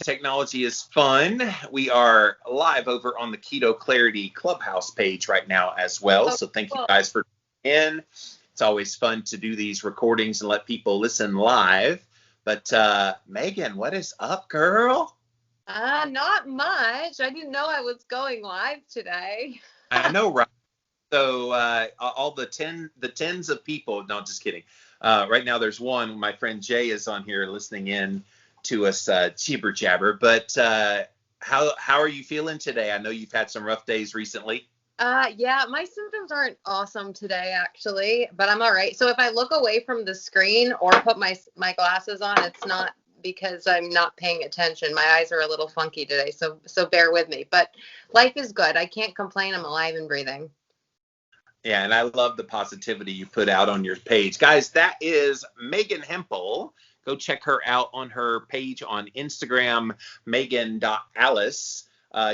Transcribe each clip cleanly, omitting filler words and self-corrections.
Technology is fun. We are live over on the Keto Clarity Clubhouse page right now as well. Oh, So thank you cool. guys for tuning in. It's always fun to do these recordings and let people listen live. But Meghann, what is up, girl? Not much. I didn't know I was going live today. I know, right? So all the tens of people. No, just kidding. Right now, there's one. My friend Jay is on here listening in to us jibber jabber. But how are you feeling today? I know you've had some rough days recently. Yeah, my symptoms aren't awesome today, actually, but I'm all right. So if I look away from the screen or put my glasses on, it's not because I'm not paying attention. My eyes are a little funky today, so bear with me. But life is good. I can't complain. I'm alive and breathing. Yeah, and I love the positivity you put out on your page. Guys, that is Meghann Hempel. Go check her out on her page on Instagram, Meghann.Alice.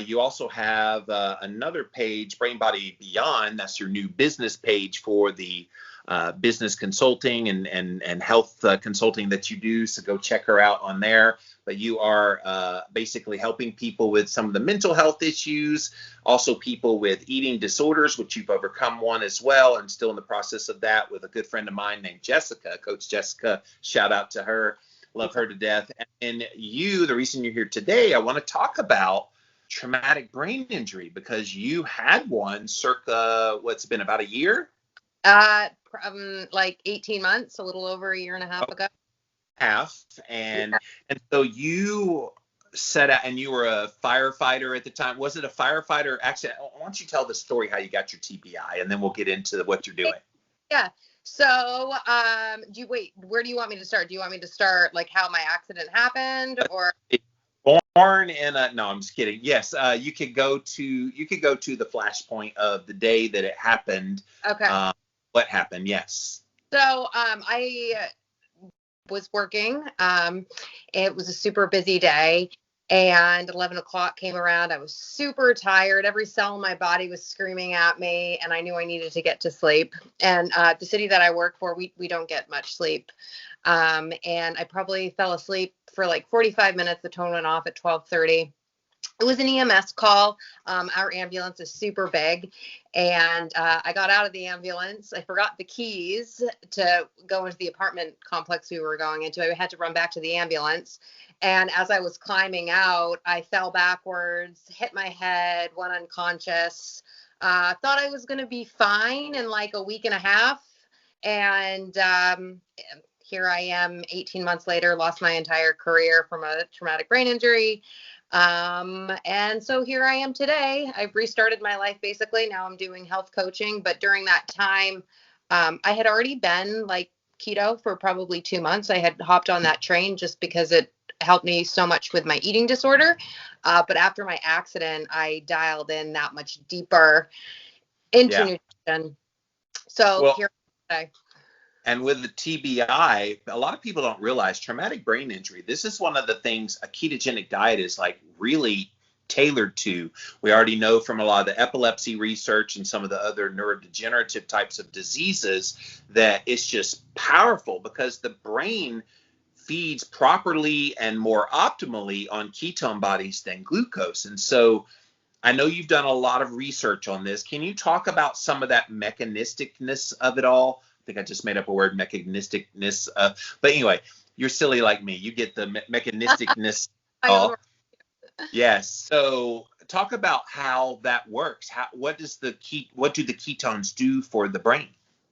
You also have another page, Brain Body Beyond. That's your new business page for the business consulting and health consulting that you do. So go check her out on there. But you are basically helping people with some of the mental health issues, also people with eating disorders, which you've overcome one as well, and still in the process of that with a good friend of mine named Jessica, Coach Jessica. Shout out to her. Love her to death. And you, the reason you're here today, I want to talk about traumatic brain injury because you had one circa, what's been about a year? Like 18 months, a little over a year and a half ago. And so you set out, and you were a firefighter at the time. Was it a firefighter accident? Why don't you tell the story how you got your TBI, and then we'll get into what you're doing. Yeah. So, where do you want me to start? Do you want me to start like how my accident happened, or? Born in a, no, I'm just kidding. Yes, you could go to the flashpoint of the day that it happened. Okay. What happened? Yes. So, I was working. It was a super busy day, and 11 o'clock came around. I was super tired. Every cell in my body was screaming at me, and I knew I needed to get to sleep. And the city that I work for, we don't get much sleep. And I probably fell asleep for like 45 minutes. The tone went off at 12:30. It was an EMS call. Our ambulance is super big. And I got out of the ambulance. I forgot the keys to go into the apartment complex we were going into. I had to run back to the ambulance. And as I was climbing out, I fell backwards, hit my head, went unconscious. Thought I was going to be fine in like a week and a half. And here I am 18 months later, lost my entire career from a traumatic brain injury. And so here I am today. I've restarted my life basically. Now I'm doing health coaching, but during that time, I had already been like keto for probably 2 months. I had hopped on that train just because it helped me so much with my eating disorder. But after my accident, I dialed in that much deeper into nutrition. So here today. And with the TBI, a lot of people don't realize traumatic brain injury. This is one of the things a ketogenic diet is like really tailored to. We already know from a lot of the epilepsy research and some of the other neurodegenerative types of diseases that it's just powerful because the brain feeds properly and more optimally on ketone bodies than glucose. And so I know you've done a lot of research on this. Can you talk about some of that mechanisticness of it all? I think I just made up a word, mechanisticness. But anyway, you're silly like me. You get the mechanisticness. Yes. So talk about how that works. What do the ketones do for the brain?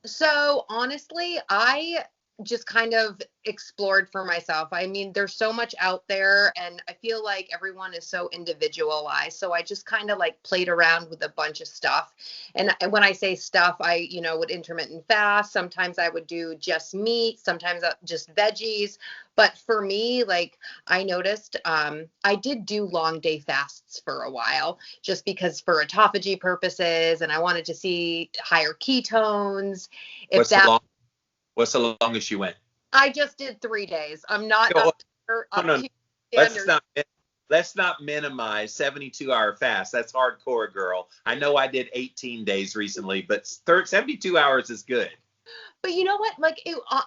So honestly, I just kind of explored for myself. I mean, there's so much out there and I feel like everyone is so individualized. So I just kind of like played around with a bunch of stuff. And when I say stuff, I, would intermittent fast. Sometimes I would do just meat, sometimes just veggies. But for me, like I noticed, I did do long day fasts for a while just because for autophagy purposes. And I wanted to see higher ketones. What's the longest you went? I just did 3 days. I'm not Let's not minimize 72-hour fast. That's hardcore, girl. I know I did 18 days recently, but 72 hours is good. But you know what? Like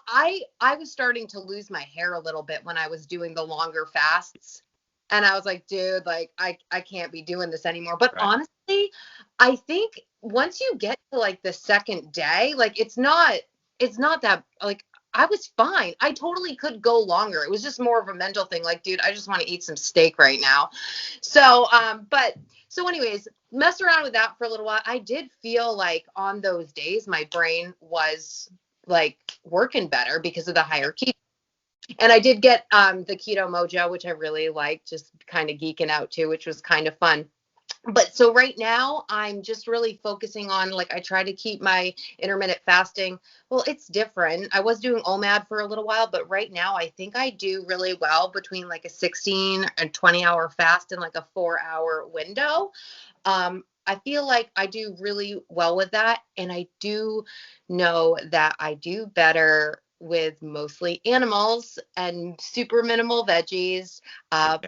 I was starting to lose my hair a little bit when I was doing the longer fasts. And I was like, dude, like I can't be doing this anymore. But Right. honestly, I think once you get to like the second day, like it's not that like I was fine. I totally could go longer. It was just more of a mental thing. Like, dude, I just want to eat some steak right now. So, so anyways, messed around with that for a little while. I did feel like on those days my brain was like working better because of the higher keto. And I did get the Keto Mojo, which I really liked, just kind of geeking out too, which was kind of fun. But so right now I'm just really focusing on, like, I try to keep my intermittent fasting. Well, it's different. I was doing OMAD for a little while, but right now I think I do really well between like a 16 and 20-hour fast and like a 4-hour window. I feel like I do really well with that. And I do know that I do better with mostly animals and super minimal veggies. Uh,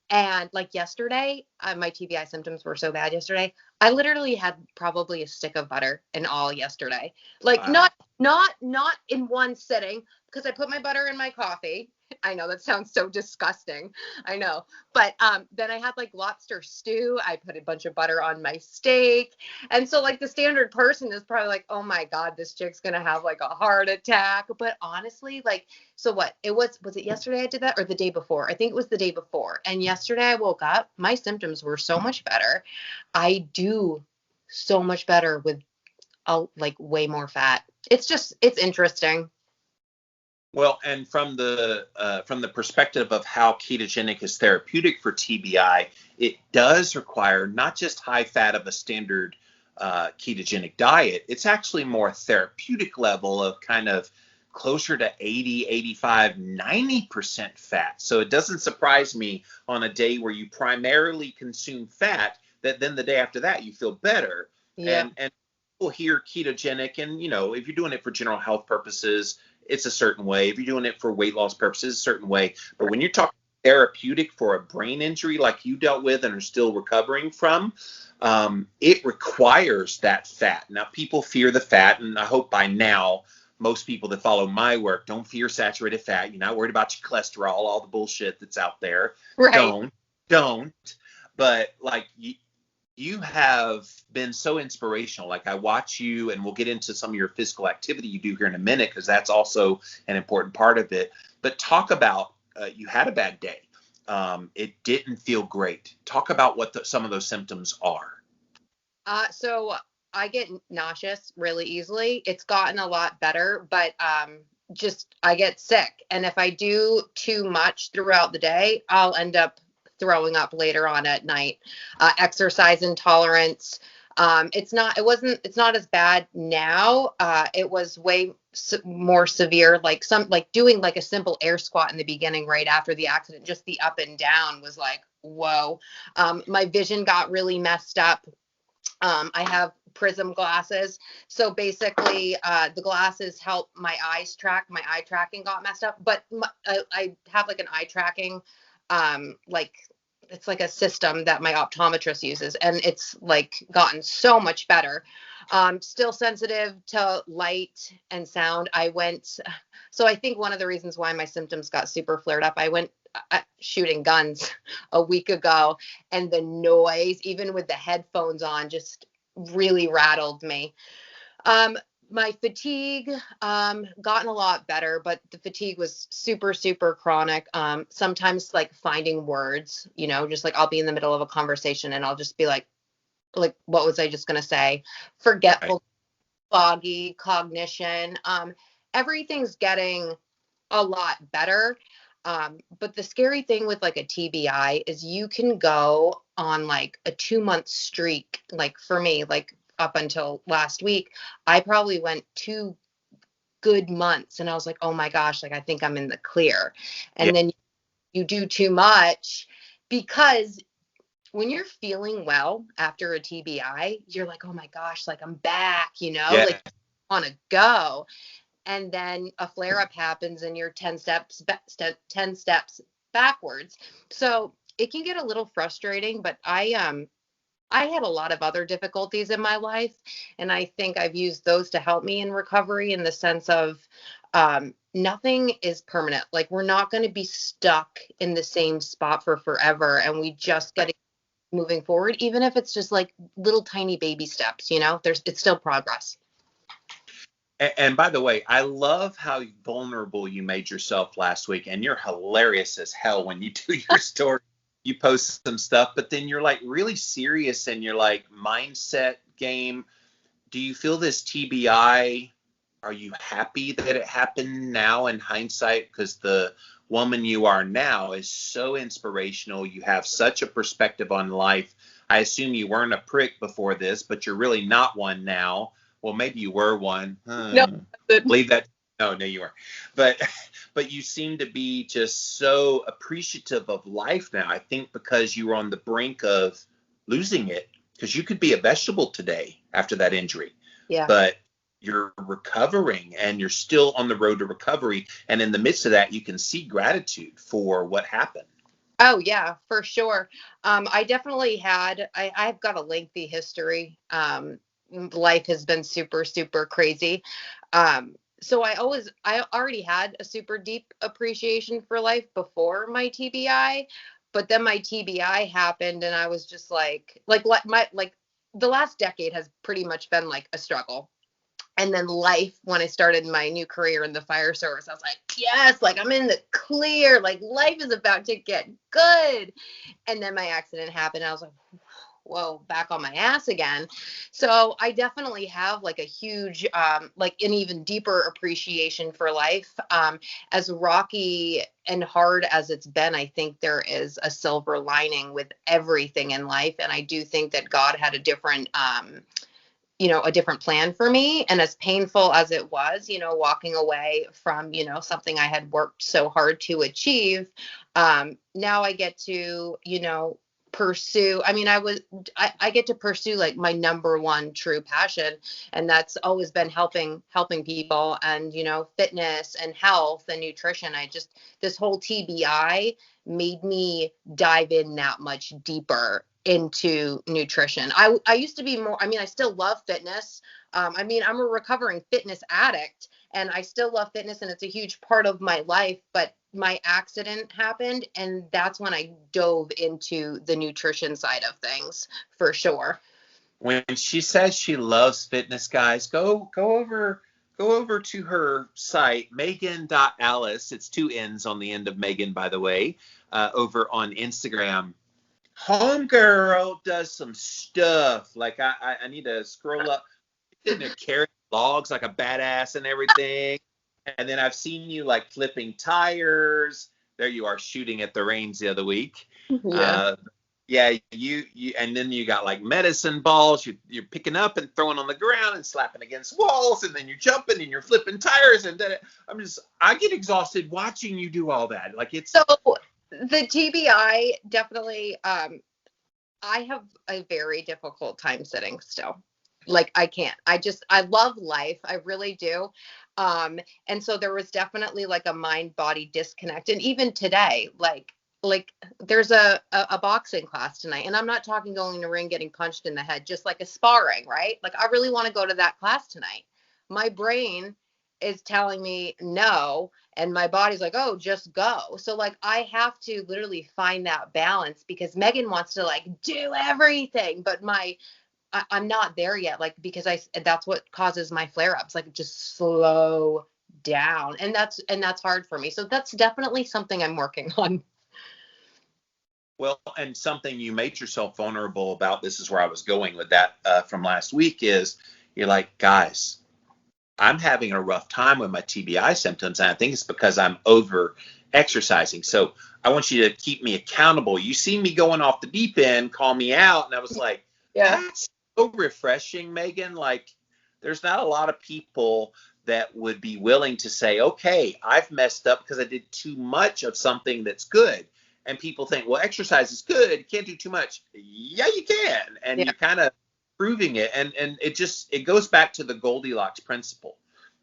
and like yesterday, my TBI symptoms were so bad yesterday. I literally had probably a stick of butter in all yesterday. Like Wow. not in one sitting, because I put my butter in my coffee. I know that sounds so disgusting. I know. But then I had like lobster stew. I put a bunch of butter on my steak. And so like the standard person is probably like, oh my God, this chick's going to have like a heart attack. But honestly, like, so what? Was it yesterday I did that, or the day before? I think it was the day before. And yesterday I woke up, my symptoms were so much better. I do so much better with like way more fat. It's interesting. Well, and from the perspective of how ketogenic is therapeutic for TBI, it does require not just high fat of a standard ketogenic diet. It's actually more therapeutic level of kind of closer to 80, 85, 90% fat. So it doesn't surprise me on a day where you primarily consume fat that then the day after that you feel better. Yeah. And people hear ketogenic, and if you're doing it for general health purposes, it's a certain way. If you're doing it for weight loss purposes, a certain way. But when you're talking therapeutic for a brain injury like you dealt with and are still recovering from, it requires that fat. Now, people fear the fat, and I hope by now most people that follow my work don't fear saturated fat. You're not worried about your cholesterol, all the bullshit that's out there. Right. Don't. But like you have been so inspirational. Like, I watch you, and we'll get into some of your physical activity you do here in a minute, because that's also an important part of it. But talk about you had a bad day. It didn't feel great. Talk about what some of those symptoms are. So I get nauseous really easily. It's gotten a lot better, but just I get sick. And if I do too much throughout the day, I'll end up throwing up later on at night. Exercise intolerance. It's not as bad now. It was way more severe. Like doing like a simple air squat in the beginning, right after the accident, just the up and down was like, whoa. My vision got really messed up. I have prism glasses. So basically, the glasses help my eyes track. My eye tracking got messed up, but I have like an eye tracking, like it's like a system that my optometrist uses, and it's like gotten so much better. Still sensitive to light and sound. So I think one of the reasons why my symptoms got super flared up, I went shooting guns a week ago, and the noise, even with the headphones on, just really rattled me. My fatigue gotten a lot better, but the fatigue was super, super chronic. Sometimes like finding words, just like I'll be in the middle of a conversation and I'll just be like, what was I just going to say? Right. Forgetful, foggy cognition. Everything's getting a lot better. But the scary thing with like a TBI is you can go on like a 2-month streak. Like for me, like up until last week, I probably went 2 good months and I was like, oh my gosh, like I think I'm in the clear. Yeah. And then you do too much, because when you're feeling well after a TBI, you're like, oh my gosh, like I'm back, Yeah. like I want to go. And then a flare up happens and you're 10 steps backwards. So it can get a little frustrating, but I had a lot of other difficulties in my life, and I think I've used those to help me in recovery, in the sense of nothing is permanent. Like, we're not going to be stuck in the same spot for forever. And we just got to keep moving forward, even if it's just like little tiny baby steps, it's still progress. And by the way, I love how vulnerable you made yourself last week, and you're hilarious as hell when you do your story. You post some stuff, but then you're like really serious in your like mindset game. Do you feel this TBI? Are you happy that it happened now in hindsight? Because the woman you are now is so inspirational. You have such a perspective on life. I assume you weren't a prick before this, but you're really not one now. Well, maybe you were one. No, Leave that. No, you weren't. But you seem to be just so appreciative of life now. I think because you were on the brink of losing it, because you could be a vegetable today after that injury. Yeah. But you're recovering and you're still on the road to recovery. And in the midst of that, you can see gratitude for what happened. Oh, yeah, for sure. I definitely I've got a lengthy history. Life has been super, super crazy. So I already had a super deep appreciation for life before my TBI, but then my TBI happened and I was just like the last decade has pretty much been like a struggle. And then life, when I started my new career in the fire service, I was like, yes, like I'm in the clear, like life is about to get good. And then my accident happened. And I was like, whoa, back on my ass again. So I definitely have like a huge, like an even deeper appreciation for life. As rocky and hard as it's been, I think there is a silver lining with everything in life. And I do think that God had a different, a different plan for me. And as painful as it was, walking away from, something I had worked so hard to achieve, now I get to, pursue. I mean, I get to pursue like my number one true passion. And that's always been helping people and, fitness and health and nutrition. This whole TBI made me dive in that much deeper into nutrition. I used to be more, I still love fitness. I'm a recovering fitness addict and I still love fitness and it's a huge part of my life, but my accident happened and that's when I dove into the nutrition side of things for sure. When she says she loves fitness, guys, go over to her site, Meghann.Alice. It's 2 N's on the end of Meghann, by the way, over on Instagram. Homegirl does some stuff. Like I need to scroll up. Sitting there carrying logs like a badass and everything. And then I've seen you like flipping tires. There you are shooting at the range the other week. Yeah. You and then you got like medicine balls you're picking up and throwing on the ground and slapping against walls, and then you're jumping and you're flipping tires, and I get exhausted watching you do all that. Like it's so the TBI definitely I have a very difficult time sitting still. Like I can't. I love life. I really do. And so there was definitely like a mind body disconnect. And even today, like there's a boxing class tonight, and I'm not talking going in the ring getting punched in the head, just like a sparring, right? Like I really want to go to that class tonight. My brain is telling me no, and my body's like, oh, just go. So like I have to literally find that balance because Meghann wants to like do everything, but I'm not there yet, like, because that's what causes my flare-ups, like just slow down. And that's hard for me. So that's definitely something I'm working on. Well, and something you made yourself vulnerable about, this is where I was going with that from last week, is you're like, guys, I'm having a rough time with my TBI symptoms, and I think it's because I'm over exercising. So I want you to keep me accountable. You see me going off the deep end, call me out. And I was like, Yeah. That's so refreshing, Meghann. Like, there's not a lot of people that would be willing to say, okay, I've messed up because I did too much of something that's good. And people think, well, exercise is good. You can't do too much. Yeah, you can. And Yeah. you're kind of proving it. And it goes back to the Goldilocks principle.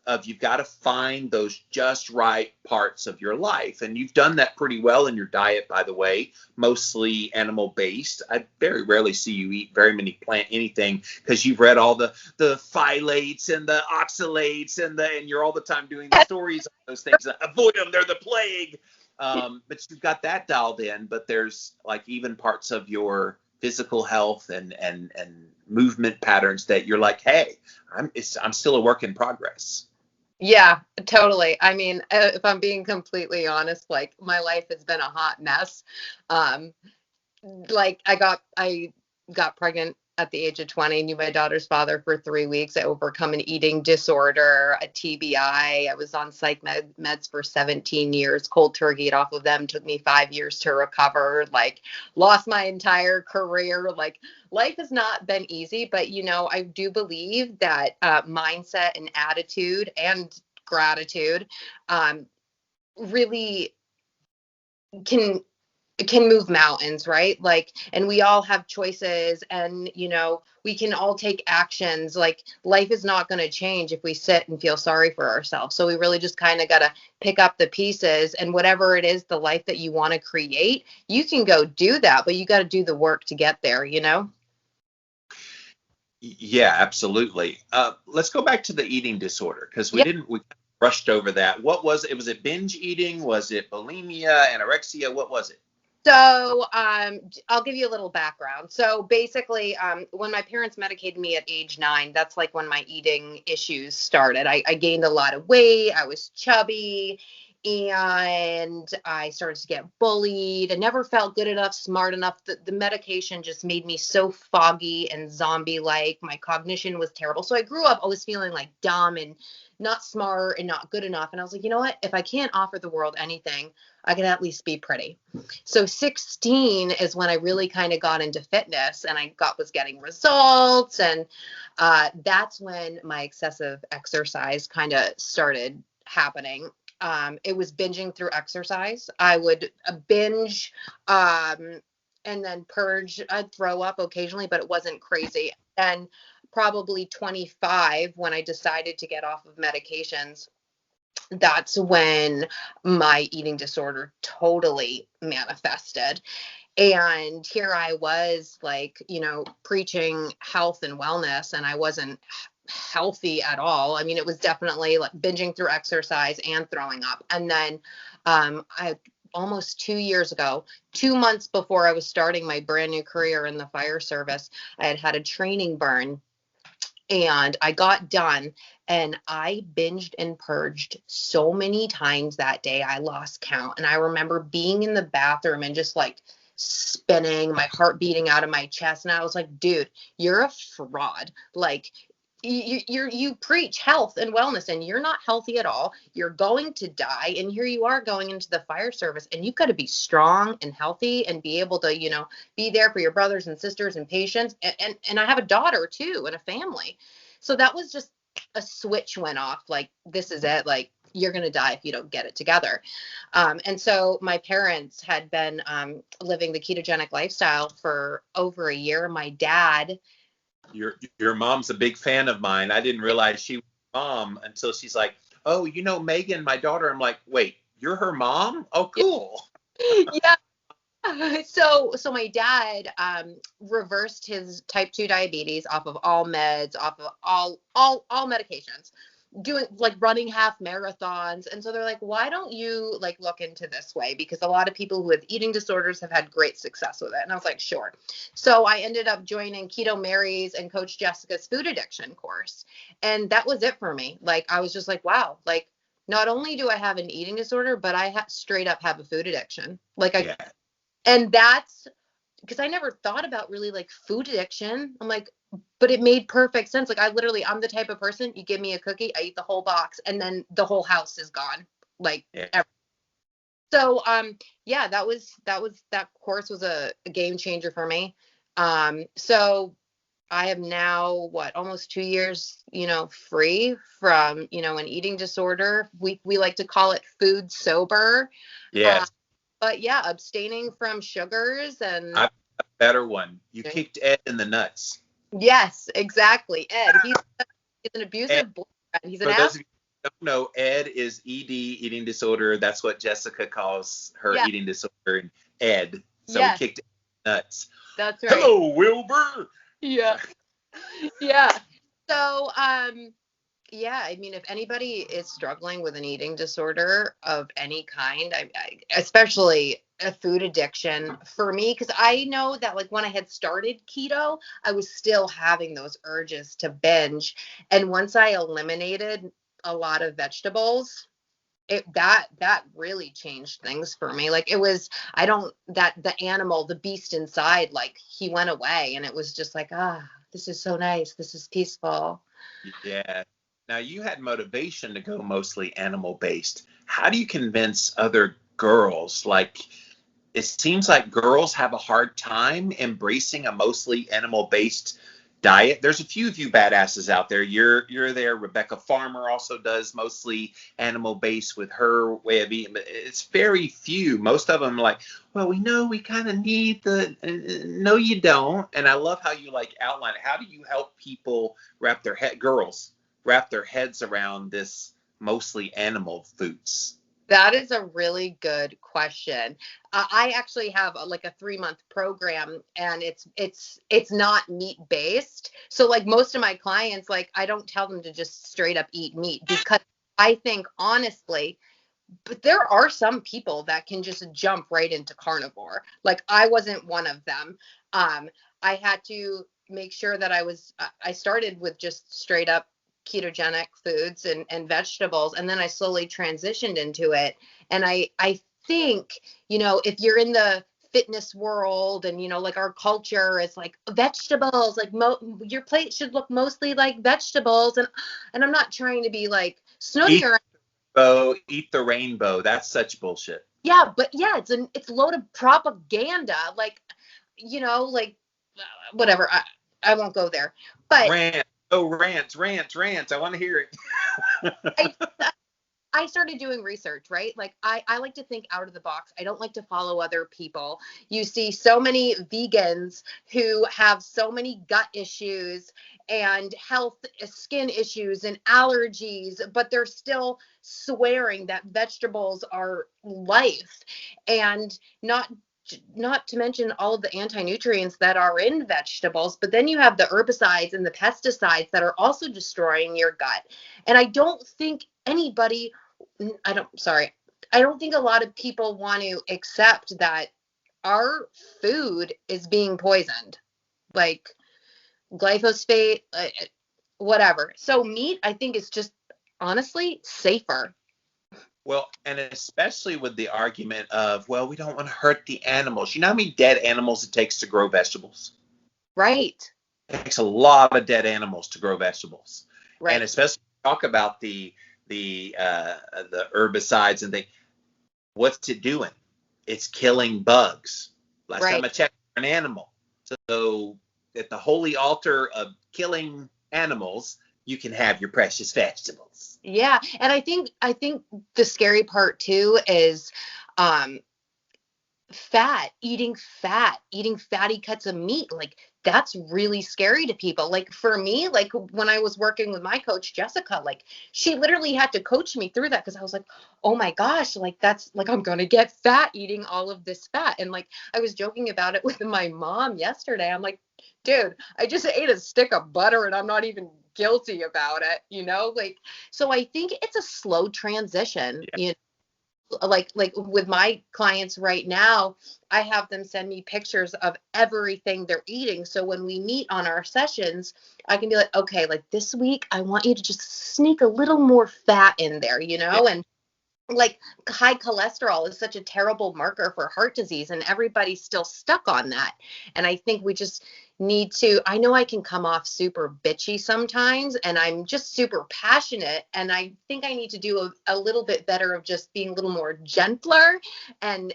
of you've got to find those just right parts of your life. And you've done that pretty well in your diet, by the way, mostly animal based. I very rarely see you eat very many plant anything, because you've read all the phthalates and the oxalates and you're all the time doing the stories on those things. Avoid them, they're the plague. But you've got that dialed in, but there's like even parts of your physical health and movement patterns that you're like, hey, I'm still a work in progress. Yeah, totally. I mean, if I'm being completely honest, like my life has been a hot mess. Like I got pregnant at the age of 20, knew my daughter's father for 3 weeks. I overcome an eating disorder, a TBI. I was on psych meds for 17 years, cold turkeyed off of them. Took me 5 years to recover, like lost my entire career. Like life has not been easy, but I do believe that mindset and attitude and gratitude really can move mountains, right? Like, and we all have choices, and we can all take actions. Like life is not going to change if we sit and feel sorry for ourselves. So we really just kind of got to pick up the pieces, and whatever it is, the life that you want to create, you can go do that, but you got to do the work to get there, Yeah, absolutely. Let's go back to the eating disorder, because we rushed over that. What was it? Was it binge eating? Was it bulimia, anorexia? What was it? So I'll give you a little background. So basically, when my parents medicated me at age 9, that's like when my eating issues started. I gained a lot of weight. I was chubby, and I started to get bullied. I never felt good enough, smart enough. The medication just made me so foggy and zombie-like. My cognition was terrible. So I grew up always feeling like dumb and not smart and not good enough. And I was like, you know what? If I can't offer the world anything, I can at least be pretty. So 16 is when I really kind of got into fitness, and I was getting results. And that's when my excessive exercise kind of started happening. It was binging through exercise. I would binge and then purge. I'd throw up occasionally, but it wasn't crazy. And probably 25, when I decided to get off of medications, that's when my eating disorder totally manifested. And here I was, like, preaching health and wellness, and I wasn't healthy at all. I mean, it was definitely like binging through exercise and throwing up. And then I almost 2 years ago, 2 months before I was starting my brand new career in the fire service, I had a training burn. And I got done, and I binged and purged so many times that day, I lost count. And I remember being in the bathroom and just like spinning, my heart beating out of my chest. And I was like, dude, you're a fraud. Like, you preach health and wellness, and you're not healthy at all. You're going to die. And here you are going into the fire service, and you've got to be strong and healthy and be able to, be there for your brothers and sisters and patients. And I have a daughter too, and a family. So that was just a switch went off. Like, this is it. Like, you're going to die if you don't get it together. And so my parents had been living the ketogenic lifestyle for over a year. My dad. Your mom's a big fan of mine. I didn't realize she was mom until she's like, oh, Meghann, my daughter. I'm like, wait, you're her mom? Oh, cool. Yeah. So my dad reversed his type 2 diabetes off of all meds, off of all medications, doing like running half marathons. And so they're like, why don't you like look into this way? Because a lot of people who have eating disorders have had great success with it. And I was like, sure. So I ended up joining Keto Mary's and Coach Jessica's food addiction course. And that was it for me. Like, I was just like, wow, like not only do I have an eating disorder, but I straight up have a food addiction. Like and that's because I never thought about really like food addiction. I'm like, but it made perfect sense. Like I'm the type of person, you give me a cookie, I eat the whole box, and then the whole house is gone. Like, so, yeah, that course was a game changer for me. So I am now almost 2 years, free from, an eating disorder. We like to call it food sober. Yeah. But yeah, abstaining from sugars and I've got a better one. You kicked Ed in the nuts. Yes, exactly. Ed, he's an abusive boyfriend. He's an asshole. don't know, Ed is ED, eating disorder. That's what Jessica calls her Yeah. eating disorder, and Ed. So we Yes, kicked nuts. that's right. Hello, Wilbur. Yeah. Yeah. So, yeah, I mean, if anybody is struggling with an eating disorder of any kind, especially a food addiction, for me, because I know that like when I had started keto, I was still having those urges to binge. And once I eliminated a lot of vegetables, that really changed things for me. Like it was, I don't, that the animal, the beast inside, like he went away and it was just like, this is so nice. This is peaceful. Yeah. Now you had motivation to go mostly animal based. How do you convince other girls? Like, it seems like girls have a hard time embracing a mostly animal based diet. There's a few of you badasses out there. You're there. Rebecca Farmer also does mostly animal based with her way of eating, but it's very few. Most of them like, well, we know we kind of need the no, you don't. And I love how you like outline it. How do you help people girls wrap their heads around this mostly animal foods? That is a really good question. I actually have like a 3-month program, and it's not meat based. So like most of my clients, like I don't tell them to just straight up eat meat, because I think honestly, but there are some people that can just jump right into carnivore. Like I wasn't one of them. I had to make sure that I started with just straight up ketogenic foods and vegetables. And then I slowly transitioned into it. And I think, if you're in the fitness world and, like our culture is like vegetables, like your plate should look mostly like vegetables. And I'm not trying to be like snooty or Eat the rainbow. That's such bullshit. yeah, but yeah, it's a load of propaganda. Like, like whatever. I won't go there. But Rant. Oh, rant. I want to hear it. I I started doing research, right? Like I like to think out of the box. I don't like to follow other people. You see so many vegans who have so many gut issues and health skin issues and allergies, but they're still swearing that vegetables are life, and not to mention all of the anti-nutrients that are in vegetables. But then you have the herbicides and the pesticides that are also destroying your gut. And I don't think anybody I don't think a lot of people want to accept that our food is being poisoned, like glyphosate, whatever. So meat, I think, is just honestly safer. Well, and especially with the argument of, well, we don't want to hurt the animals. You know how many dead animals it takes to grow vegetables? Right. It takes a lot of dead animals to grow vegetables. And Right. especially talk about the herbicides and things. What's it doing? It's killing bugs. Last time Right. I checked, an animal. So at the holy altar of killing animals, you can have your precious vegetables. Yeah. And I think the scary part too is um eating fatty cuts of meat. Like that's really scary to people. Like for me, like when I was working with my coach Jessica, like she literally had to coach me through that, because I was like, oh my gosh, like that's like I'm gonna get fat eating all of this fat. And like I was joking about it with my mom yesterday. I'm like, dude, I just ate a stick of butter and I'm not even guilty about it, like. So I think it's a slow transition, like with my clients right now, I have them send me pictures of everything they're eating. So when we meet on our sessions, I can be like, okay, like this week, I want you to just sneak a little more fat in there, Yeah. and like high cholesterol is such a terrible marker for heart disease, and everybody's still stuck on that. And I think we just need to, I know I can come off super bitchy sometimes, and I'm just super passionate, and I think I need to do a little bit better of just being a little more gentler and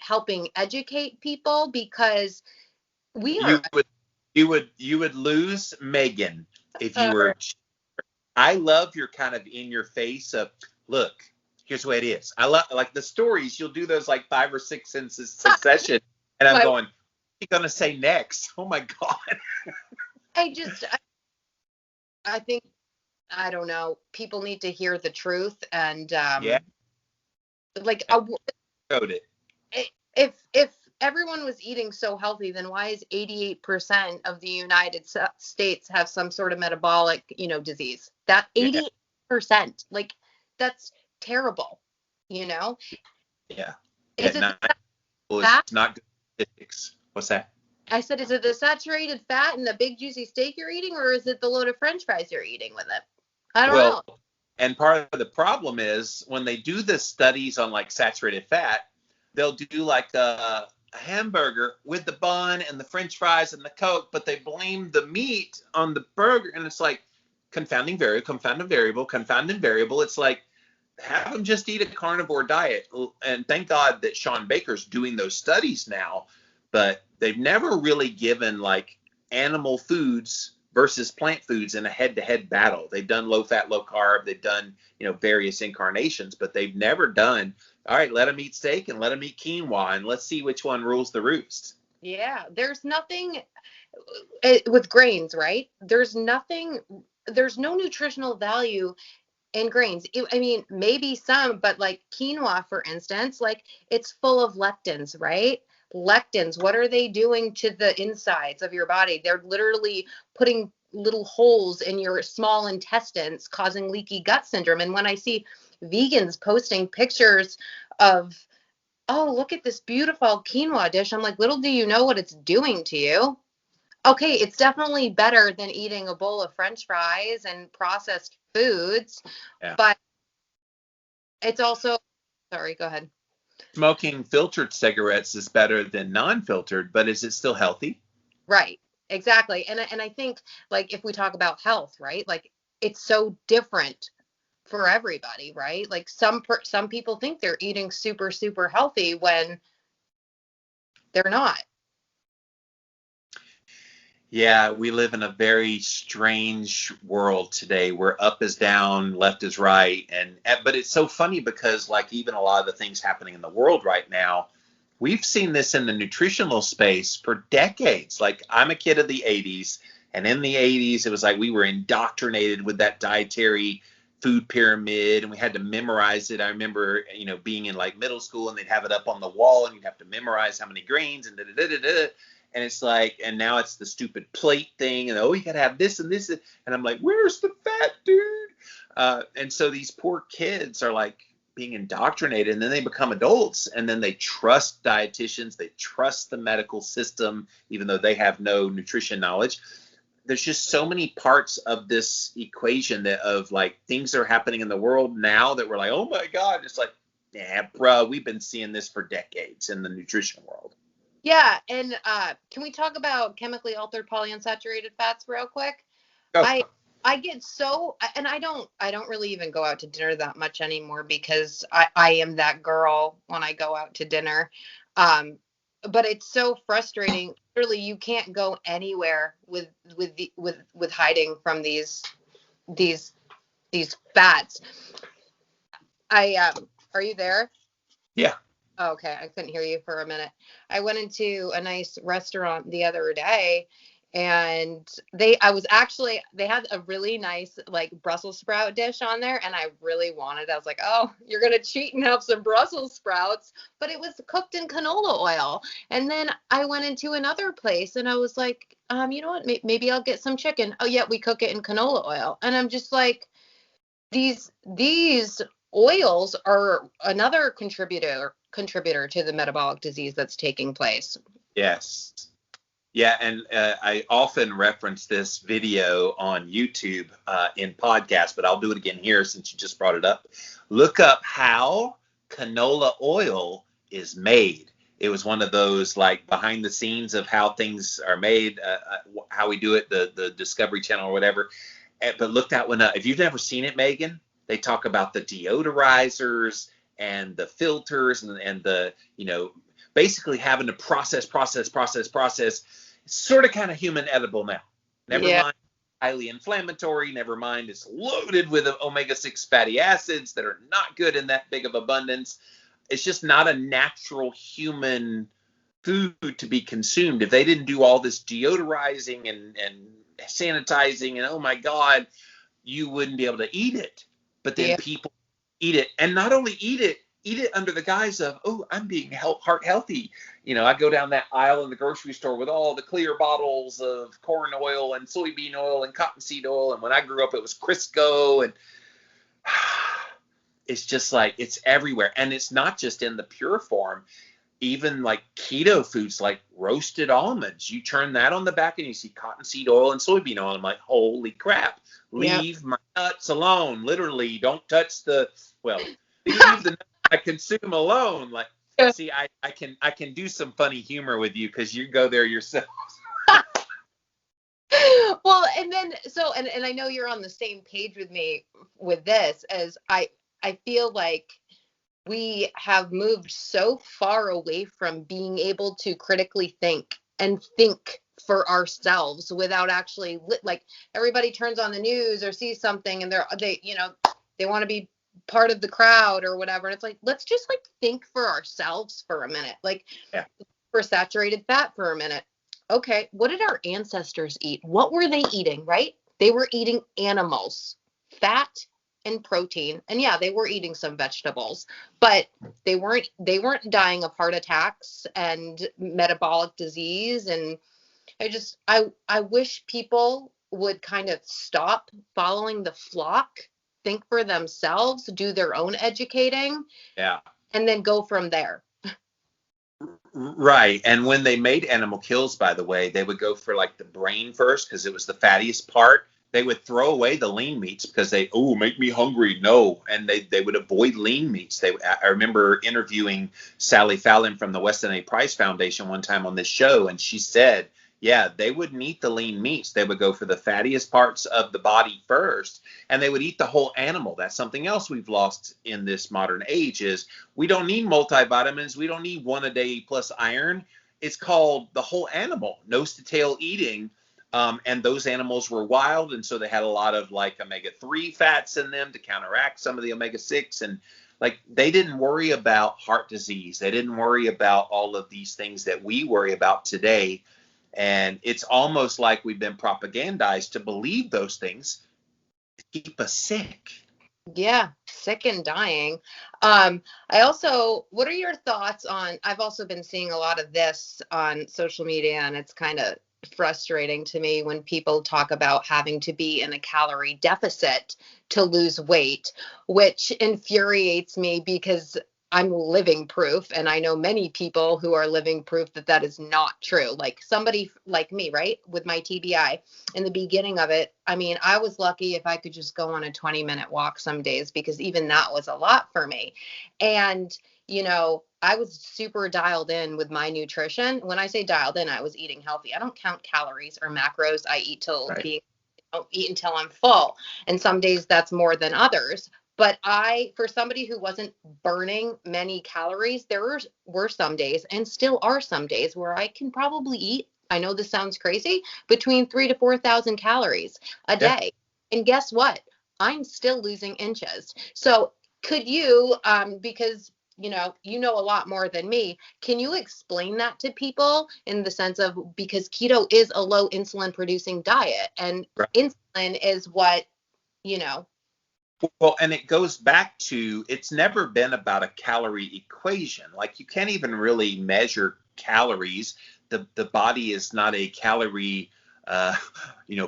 helping educate people, because we are You would lose Meghann if you uh, were. I love your kind of in your face of, look, here's the way it is. I love like the stories. You'll do those like 5 or 6 in succession, and I'm my, going, what are you gonna say next? Oh my god. I just I think I don't know. People need to hear the truth, and Yeah, like showed it. if everyone was eating so healthy, then why is 88% of the United States have some sort of metabolic, disease? That Yeah, 88%, like that's terrible, you know? yeah, yeah. Is it Not the well, fat? it's not good statistics. What's that? I said, is it the saturated fat and the big juicy steak you're eating, or is it the load of French fries you're eating with it? I don't Well, know. and part of the problem is when they do the studies on like saturated fat, they'll do like a hamburger with the bun and the French fries and the Coke, but they blame the meat on the burger, and it's like confounding variable, confounding variable, confounding variable. It's like have them just eat a carnivore diet. And thank God that Sean Baker's doing those studies now, but they've never really given like animal foods versus plant foods in a head-to-head battle. They've done low fat, low carb, they've done, various incarnations, but they've never done, all right, let them eat steak and let them eat quinoa and let's see which one rules the roost. Yeah, there's nothing with grains, right? There's no nutritional value in grains. I mean, maybe some, but like quinoa, for instance, like it's full of lectins, right? Lectins, what are they doing to the insides of your body? They're literally putting little holes in your small intestines, causing leaky gut syndrome. And when I see vegans posting pictures of, oh, look at this beautiful quinoa dish, I'm like, little do you know what it's doing to you. Okay, it's definitely better than eating a bowl of French fries and processed foods, Yeah. but it's also, sorry, go ahead. Smoking filtered cigarettes is better than non-filtered, but is it still healthy? Right, exactly. And I think, like, if we talk about health, right, like it's so different for everybody, right? Like some people think they're eating super super healthy when they're not. Yeah, we live in a very strange world today where up is down, left is right, and but it's so funny because like even a lot of the things happening in the world right now, we've seen this in the nutritional space for decades. Like I'm a kid of the 80s, and in the 80s it was like we were indoctrinated with that dietary food pyramid and we had to memorize it. I remember, being in like middle school and they'd have it up on the wall and you'd have to memorize how many grains and da da da da da. And it's like, and now it's the stupid plate thing, and oh, you gotta have this and this, and I'm like, where's the fat, dude? And so these poor kids are like being indoctrinated, and then they become adults, and then they trust dietitians, they trust the medical system, even though they have no nutrition knowledge. There's just so many parts of this equation that of like things that are happening in the world now that we're like, oh my God, it's like, yeah, bro, we've been seeing this for decades in the nutrition world. Yeah, and can we talk about chemically altered polyunsaturated fats real quick? Go. I get so, and I don't really even go out to dinner that much anymore because I am that girl when I go out to dinner. But it's so frustrating. Literally, you can't go anywhere with hiding from these these fats. Are you there? Yeah. Oh, okay, I couldn't hear you for a minute. I went into a nice restaurant the other day and they had a really nice like Brussels sprout dish on there and I really wanted. I was like, "Oh, you're going to cheat and have some Brussels sprouts," but it was cooked in canola oil. And then I went into another place and I was like, you know what? Maybe I'll get some chicken. Oh, yeah, we cook it in canola oil. And I'm just like, these oils are another contributor to the metabolic disease that's taking place. Yes. Yeah, and I often reference this video on YouTube in podcasts, but I'll do it again here since you just brought it up. Look up how canola oil is made. It was one of those like behind the scenes of how things are made, how we do it, the Discovery Channel or whatever. But look that one up. If you've never seen it, Meghann, they talk about the deodorizers and the filters and the, basically having to process. It's sort of kind of human edible now. Never Yeah. mind highly inflammatory. Never mind it's loaded with omega-6 fatty acids that are not good in that big of abundance. It's just not a natural human food to be consumed. If they didn't do all this deodorizing and sanitizing and oh my God, you wouldn't be able to eat it. But then Yeah. people eat it, and not only eat it under the guise of, oh, I'm being heart healthy. I go down that aisle in the grocery store with all the clear bottles of corn oil and soybean oil and cottonseed oil. And when I grew up, it was Crisco, and it's just like, it's everywhere. And it's not just in the pure form. Even like keto foods, like roasted almonds, you turn that on the back and you see cottonseed oil and soybean oil. I'm like, holy crap, leave my nuts alone. Literally, don't touch leave the nuts I consume alone. Like, see, I can do some funny humor with you because you go there yourself. Well, and then and I know you're on the same page with me with this, as I feel like we have moved so far away from being able to critically think and think for ourselves without actually, like, everybody turns on the news or sees something and they want to be part of the crowd or whatever. And it's like, let's just like think for ourselves for a minute. Like, for saturated fat for a minute. Okay, what did our ancestors eat? What were they eating, right? They were eating animals, fat and protein. And yeah, they were eating some vegetables, but they weren't dying of heart attacks and metabolic disease. And I wish people would kind of stop following the flock, think for themselves, do their own educating, and then go from there. Right. And when they made animal kills, by the way, they would go for like the brain first because it was the fattiest part. They would throw away the lean meats because make me hungry. No. And they would avoid lean meats. I remember interviewing Sally Fallon from the Weston A. Price Foundation one time on this show, and she said, yeah, they wouldn't eat the lean meats. They would go for the fattiest parts of the body first, and they would eat the whole animal. That's something else we've lost in this modern age is we don't need multivitamins. We don't need one a day plus iron. It's called the whole animal, nose to tail eating. And those animals were wild, and so they had a lot of like omega-3 fats in them to counteract some of the omega-6. And like they didn't worry about heart disease. They didn't worry about all of these things that we worry about today. And it's almost like we've been propagandized to believe those things to keep us sick. Yeah, sick and dying. What are your thoughts on, I've also been seeing a lot of this on social media, and it's kind of frustrating to me when people talk about having to be in a calorie deficit to lose weight, which infuriates me because I'm living proof, and I know many people who are living proof that is not true. Like somebody like me, right, with my TBI, in the beginning of it, I mean, I was lucky if I could just go on a 20-minute walk some days, because even that was a lot for me. And, I was super dialed in with my nutrition. When I say dialed in, I was eating healthy. I don't count calories or macros. I eat don't eat until I'm full. And some days that's more than others. But for somebody who wasn't burning many calories, there were some days, and still are some days, where I can probably eat, I know this sounds crazy, between 3,000 to 4,000 calories a day. And guess what? I'm still losing inches. So could you, because you know a lot more than me, can you explain that to people in the sense of, because keto is a low insulin producing diet, and insulin is what, Well, and it goes back to, it's never been about a calorie equation. Like you can't even really measure calories. The body is not a calorie,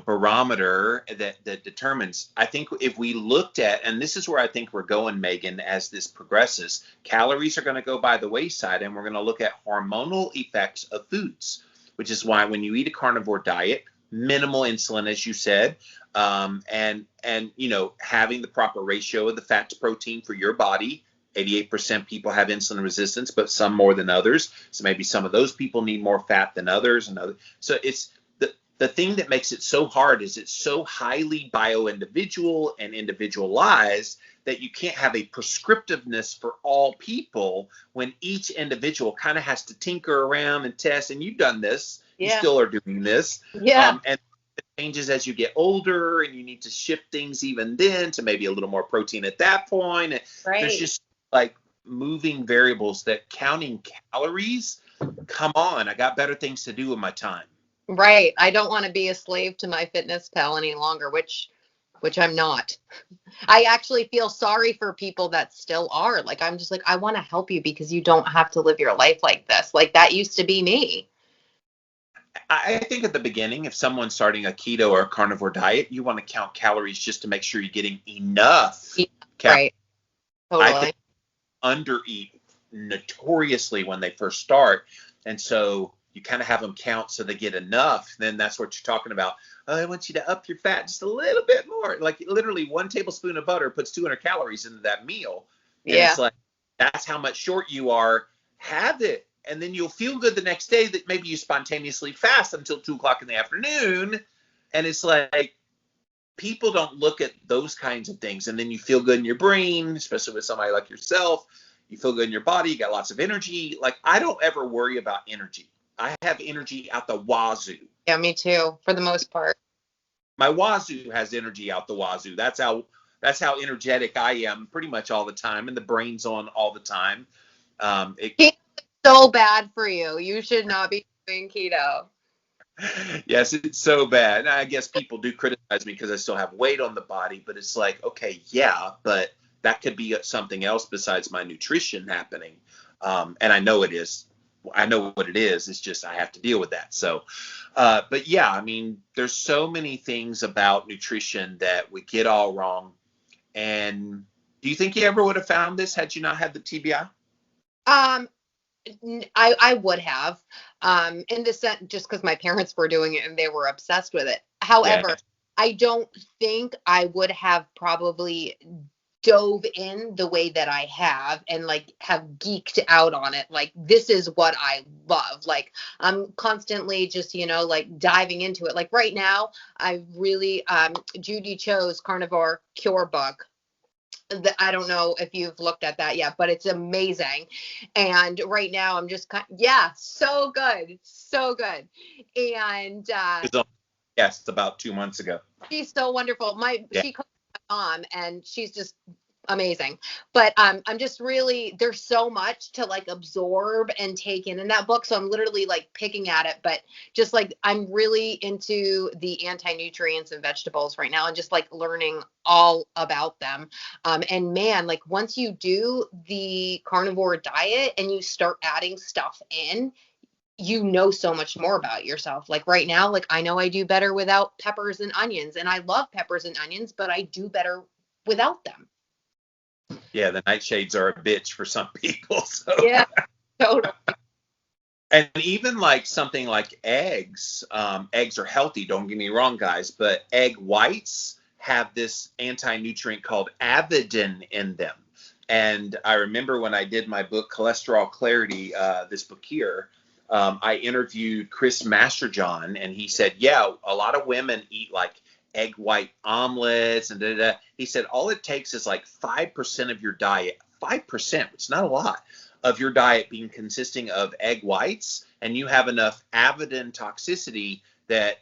barometer that determines. I think if we looked at, and this is where I think we're going, Meghann, as this progresses, calories are going to go by the wayside, and we're going to look at hormonal effects of foods, which is why when you eat a carnivore diet, minimal insulin, as you said, and having the proper ratio of the fat to protein for your body. 88% people have insulin resistance, but some more than others. So maybe some of those people need more fat than others, So it's the thing that makes it so hard is it's so highly bio-individual and individualized that you can't have a prescriptiveness for all people when each individual kind of has to tinker around and test. And you've done this. You still are doing this. And it changes as you get older, and you need to shift things even then to maybe a little more protein at that point. Right. There's just like moving variables that counting calories, come on, I got better things to do with my time. Right. I don't want to be a slave to my fitness pal any longer, which which I'm not. I actually feel sorry for people that still are. Like, I'm just like, I want to help you because you don't have to live your life like this. Like, that used to be me. I think at the beginning, if someone's starting a keto or a carnivore diet, you want to count calories just to make sure you're getting enough Yeah, calories. right. I Totally. think undereat notoriously when they first start. And so you kind of have them count so they get enough. Then that's what you're talking about. Oh, I want you to up your fat just a little bit more. Like literally 1 tablespoon of butter puts 200 calories into that meal. And Yeah. it's like, that's how much short you are. Have it. And then you'll feel good the next day that maybe you spontaneously fast until 2 o'clock in the afternoon. And it's like, people don't look at those kinds of things. And then you feel good in your brain, especially with somebody like yourself. You feel good in your body. You got lots of energy. Like, I don't ever worry about energy. I have energy out the wazoo. Yeah, me too, for the most part. My wazoo has energy out the wazoo. That's how energetic I am pretty much all the time, and the brain's on all the time. Keto is so bad for you. You should not be doing keto. Yes, it's so bad. And I guess people do criticize me because I still have weight on the body, but it's like, okay, yeah, but that could be something else besides my nutrition happening. And I know it is. I know what it is. It's just I have to deal with that. So, but yeah, I mean, there's so many things about nutrition that we get all wrong. And do you think you ever would have found this had you not had the TBI? Um, I would have, in the sense, just because my parents were doing it and they were obsessed with it. Yeah. However, I don't think I would have probably dove in the way that I have and like have geeked out on it. Like, this is what I love. Like, I'm constantly just, like diving into it. Like right now, I really, Judy Cho's Carnivore Cure book. I don't know if you've looked at that yet, but it's amazing. And right now I'm just yeah, so good. So good. And Yes, about 2 months ago. she's so wonderful. Yeah. She calls my mom and she's just amazing. But I'm just really, there's so much to like absorb and take in that book. So I'm literally like picking at it, but just like I'm really into the anti-nutrients and vegetables right now and just like learning all about them. And man, like once you do the carnivore diet and you start adding stuff in, you know so much more about yourself. Like right now, like I know I do better without peppers and onions, and I love peppers and onions, but I do better without them. Yeah, the nightshades are a bitch for some people. So. Yeah, totally. And even like something like eggs, eggs are healthy, don't get me wrong, guys, but egg whites have this anti-nutrient called avidin in them. And I remember when I did my book, Cholesterol Clarity, this book here, I interviewed Chris Masterjohn, and he said, yeah, a lot of women eat like egg white omelets and da-da-da. He said, all it takes is like 5% of your diet, 5%, it's not a lot, of your diet being consisting of egg whites, and you have enough avidin toxicity that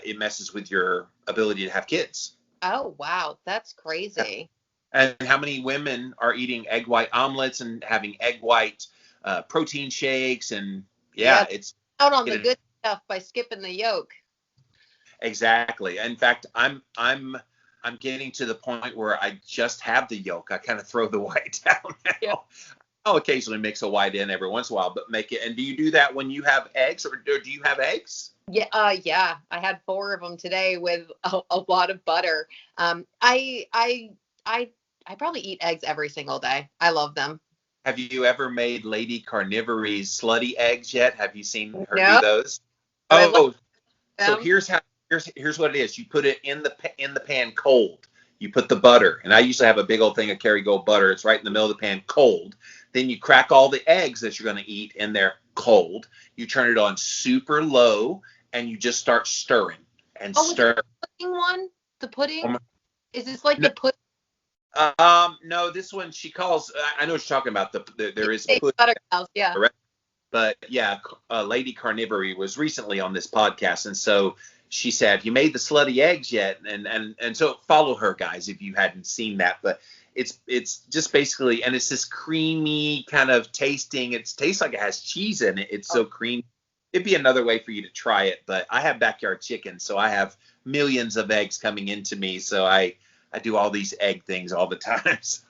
it messes with your ability to have kids. Oh, wow. That's crazy. And how many women are eating egg white omelets and having egg white protein shakes? And yeah, it's out on the good stuff by skipping the yolk. Exactly. In fact, I'm getting to the point where I just have the yolk. I kind of throw the white down now. Yeah. I'll occasionally mix a white in every once in a while, but make it. And do you do that when you have eggs, or do you have eggs? Yeah, yeah. I had 4 of them today with a lot of butter. I probably eat eggs every single day. I love them. Have you ever made Lady Carnivore's slutty eggs yet? Have you seen her do those? Oh, so here's what it is. You put it in the pan cold. You put the butter, and I usually have a big old thing of Kerrygold butter. It's right in the middle of the pan cold. Then you crack all the eggs that you're going to eat in there cold. You turn it on super low, and you just start stirring and stir. The pudding one? The pudding? Is this like the pudding? No, this one she calls. I know what you're talking about. There is pudding. Butterhouse, yeah. But yeah, Lady Carnivore was recently on this podcast, and so she said, "Have you made the slutty eggs yet?" And so follow her, guys, if you hadn't seen that. But it's just basically, and it's this creamy kind of tasting. It tastes like it has cheese in it. It's so creamy. it'd be another way for you to try it. But I have backyard chickens, so I have millions of eggs coming into me. So I do all these egg things all the time. So.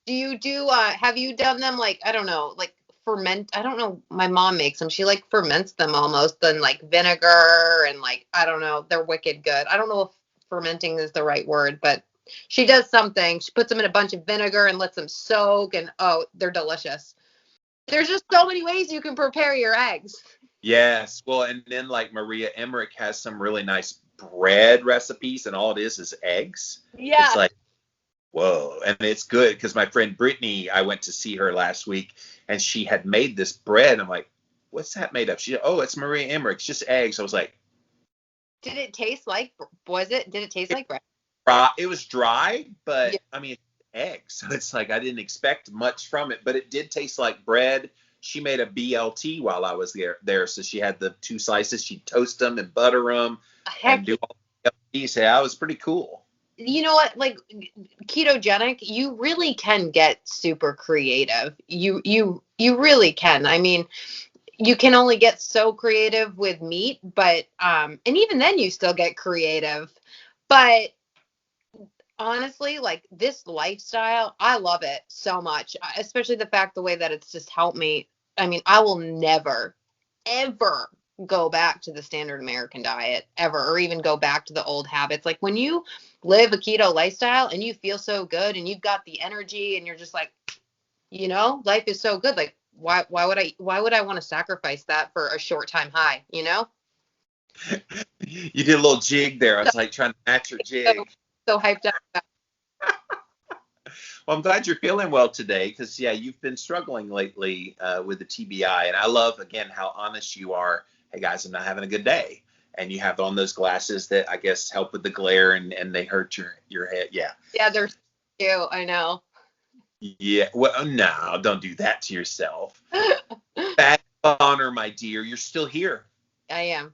Do you have you done them like, I don't know, like ferment? I don't know. My mom makes them. She like ferments them almost in like vinegar and like, I don't know. They're wicked good. I don't know if fermenting is the right word, but she does something. She puts them in a bunch of vinegar and lets them soak, and oh, they're delicious. There's just so many ways you can prepare your eggs. Yes. Well, and then like Maria Emmerich has some really nice bread recipes, and all it is eggs. Yeah. It's like, whoa. And it's good because my friend Brittany, I went to see her last week, and she had made this bread. I'm like, what's that made of? She said, oh, it's Maria Emmerich. It's just eggs. I was like, did it taste like bread? It was dry, but yeah. I mean, eggs. So it's like I didn't expect much from it, but it did taste like bread. She made a BLT while I was there. So she had the 2 slices. She'd toast them and butter them and do all the BLT. So that was pretty cool. You know what? Like ketogenic, you really can get super creative. You really can. I mean, you can only get so creative with meat, but and even then you still get creative. But honestly, like this lifestyle, I love it so much, especially the way that it's just helped me. I mean, I will never, ever go back to the standard American diet ever, or even go back to the old habits. Like when you live a keto lifestyle and you feel so good and you've got the energy and you're just like, life is so good. Like why would I want to sacrifice that for a short time high, You did a little jig there. I was like trying to match your jig. So hyped up. Well, I'm glad you're feeling well today because, yeah, you've been struggling lately with the TBI. And I love, again, how honest you are. Hey, guys, I'm not having a good day. And you have on those glasses that I guess help with the glare and they hurt your head. Yeah. Yeah, they're cute. I know. Yeah. Well, no, don't do that to yourself. Bad honor, my dear. You're still here. I am.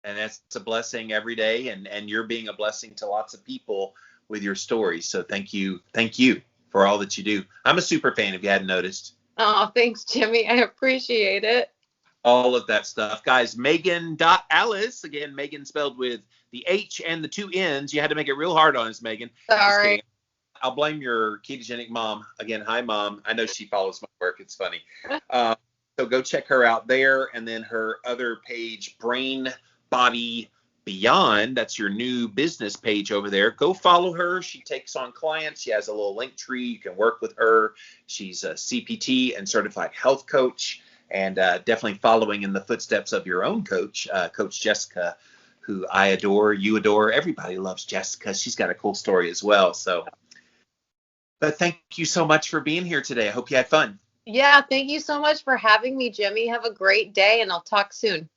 And that's a blessing every day. And you're being a blessing to lots of people with your stories. So thank you for all that you do. I'm a super fan if you hadn't noticed. Oh, thanks, Jimmy. I appreciate it. All of that stuff. Guys, Meghann.Alice. Again, Meghann spelled with the H and the 2 N's. You had to make it real hard on us, Meghann. Sorry. I'll blame your ketogenic mom. Again, hi, Mom. I know she follows my work. It's funny. So go check her out there. And then her other page, Brain Body Beyond, that's your new business page over there. Go follow her. She takes on clients. She has a little link tree. You can work with her. She's a CPT and certified health coach, and definitely following in the footsteps of your own coach, Coach Jessica, who I adore. You adore. Everybody loves Jessica. She's got a cool story as well. So, but thank you so much for being here today. I hope you had fun. Yeah, thank you so much for having me, Jimmy. Have a great day, and I'll talk soon.